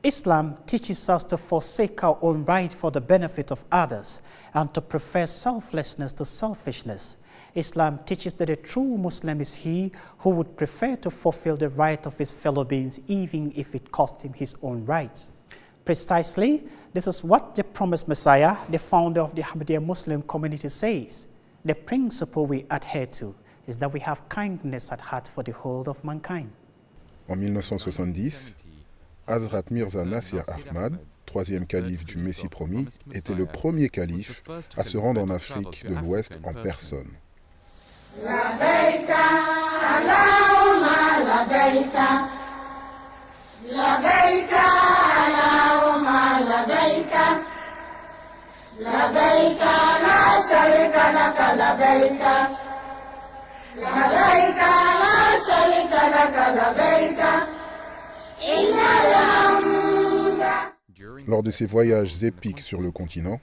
Islam teaches us to forsake our own right for the benefit of others and to prefer selflessness to selfishness. Islam teaches that a true Muslim is he who would prefer to fulfill the right of his fellow beings even if it cost him his own rights. Precisely, this is what the promised Messiah, the founder of the Ahmadiyya Muslim community, says. The principle we adhere to is that we have kindness at heart for the whole of mankind. En 1970, Hazrat Mirza Nasir Ahmad, troisième calife du Messie promis, était le premier calife à se rendre en Afrique de l'Ouest en personne. Labbaika, Allahumma labbaika, labbaika, Allahumma labbaika, labbaika, la sharika laka, labbaika, labbaika, la sharika laka, labbaika, innal hamda. Lors de ses voyages épiques sur le continent,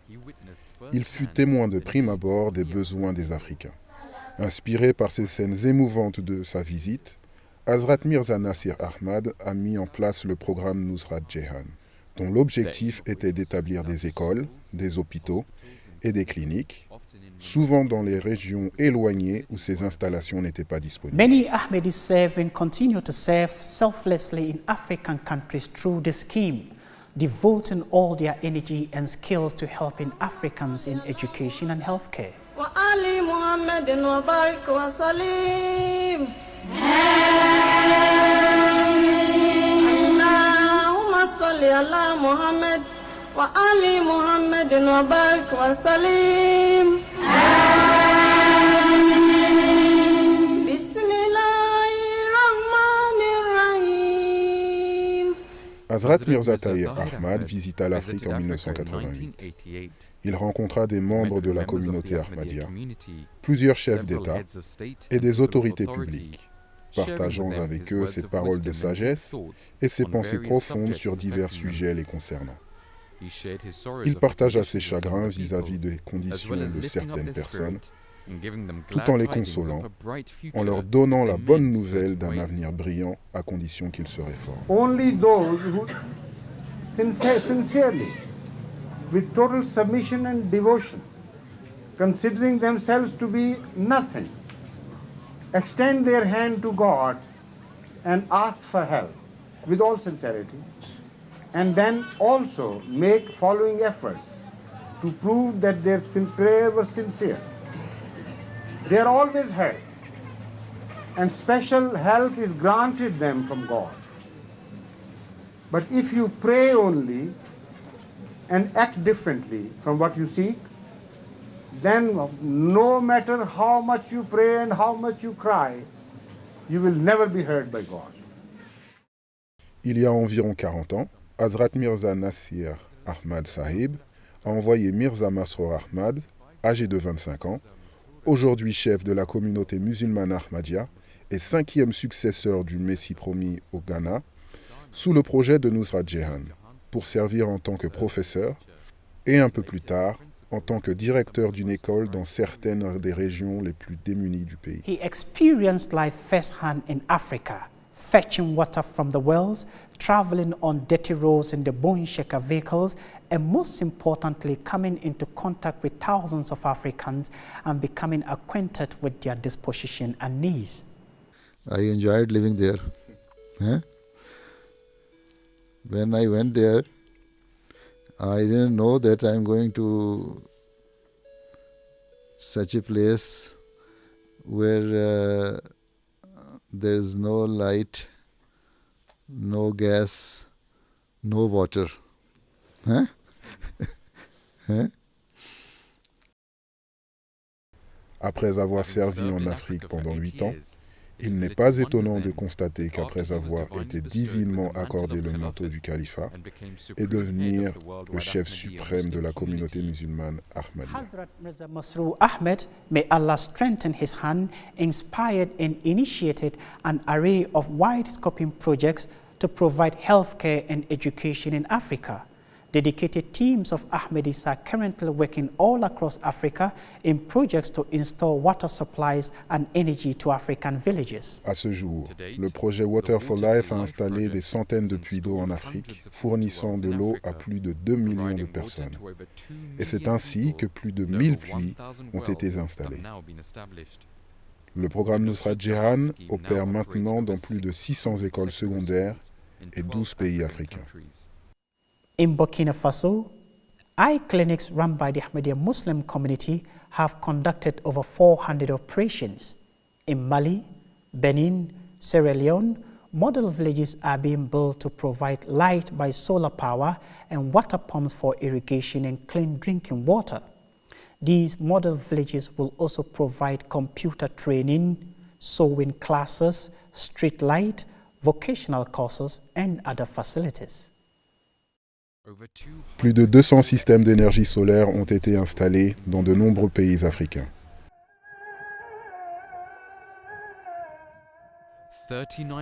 il fut témoin de prime abord des besoins des Africains. Inspiré par ces scènes émouvantes de sa visite, Hazrat Mirza Nasir Ahmad a mis en place le programme Nusrat Jehan, dont l'objectif était d'établir des écoles, des hôpitaux et des cliniques, souvent dans les régions éloignées où ces installations n'étaient pas disponibles. Many Ahmadis serve and continue to serve selflessly in African countries through this scheme, devoting all their energy and skills to helping Africans in education and healthcare. وآل محمد وبارك وسلم اللهم صل على محمد وآل محمد وبارك وسلم بسم الله الرحمن الرحيم. Hazrat Mirza Tahir Ahmad visita l'Afrique en 1988. Il rencontra des membres de la communauté Ahmadiyya, plusieurs chefs d'État et des autorités publiques, partageant avec eux ses paroles de sagesse et ses pensées profondes sur divers sujets les concernant. Il partagea ses chagrins vis-à-vis des conditions de certaines personnes, tout en les consolant, en leur donnant la bonne nouvelle d'un avenir brillant à condition qu'ils se réforment. Only those who sincerely, with total submission and devotion, considering themselves to be nothing, extend their hand to God and ask for help with all sincerity, and then also make following efforts to prove that their prayer was sincere. They are always heard, and special help is granted them from God. But if you pray only and act differently from what you seek, then no matter how much you pray and how much you cry, you will never be heard by God. Il y a environ 40 ans, Hazrat Mirza Nasir Ahmad Sahib a envoyé Mirza Masroor Ahmad, âgé de 25 ans, aujourd'hui chef de la communauté musulmane Ahmadiyya et 5e successeur du Messie promis au Ghana, sous le projet de Nusrat Jehan, pour servir en tant que professeur et un peu plus tard en tant que directeur d'une école dans certaines des régions les plus démunies du pays. He experienced life firsthand in Africa, fetching water from the wells, traveling on dirty roads in the Boeing Shaker vehicles, and most importantly, coming into contact with thousands of Africans and becoming acquainted with their disposition and needs. I enjoyed living there. When I went there, I didn't know that I'm going to such a place where there's no light, no gas, no water. Après avoir servi en Afrique pendant 8 ans, il n'est pas étonnant de constater qu'après avoir été divinement accordé le manteau du califat et devenir le chef suprême de la communauté musulmane Ahmadiyya. Hazrat Mirza Masroor Ahmad, may Allah strengthen his hand, inspired and initiated an array of wide-scoping projects to provide healthcare and education in Africa. Dedicated teams of Ahmadis are currently working all across Africa in projects to install water supplies and energy to African villages. À ce jour, le projet Water for Life a installé des centaines de puits d'eau en Afrique, fournissant de l'eau à plus de 2 millions de personnes. Et c'est ainsi que plus de 1000 puits ont été installés. Le programme Nusrat Jehan opère maintenant dans plus de 600 écoles secondaires et 12 pays africains. In Burkina Faso, eye clinics run by the Ahmadiyya Muslim community have conducted over 400 operations. In Mali, Benin, Sierra Leone, model villages are being built to provide light by solar power and water pumps for irrigation and clean drinking water. These model villages will also provide computer training, sewing classes, street light, vocational courses, and other facilities. Plus de 200 systèmes d'énergie solaire ont été installés dans de nombreux pays africains.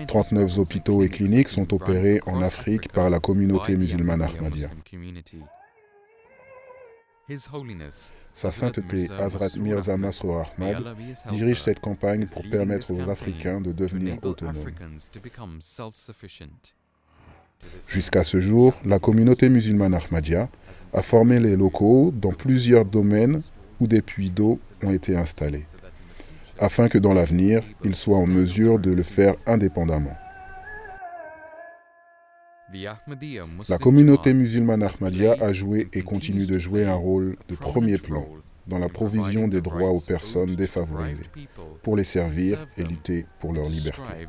39 hôpitaux et cliniques sont opérés en Afrique par la communauté musulmane Ahmadiyya. Sa sainteté Hazrat Mirza Masroor Ahmad dirige cette campagne pour permettre aux Africains de devenir autonomes. Jusqu'à ce jour, la communauté musulmane Ahmadiyya a formé les locaux dans plusieurs domaines où des puits d'eau ont été installés, afin que dans l'avenir, ils soient en mesure de le faire indépendamment. La communauté musulmane Ahmadiyya a joué et continue de jouer un rôle de premier plan dans la provision des droits aux personnes défavorisées, pour les servir et lutter pour leur liberté.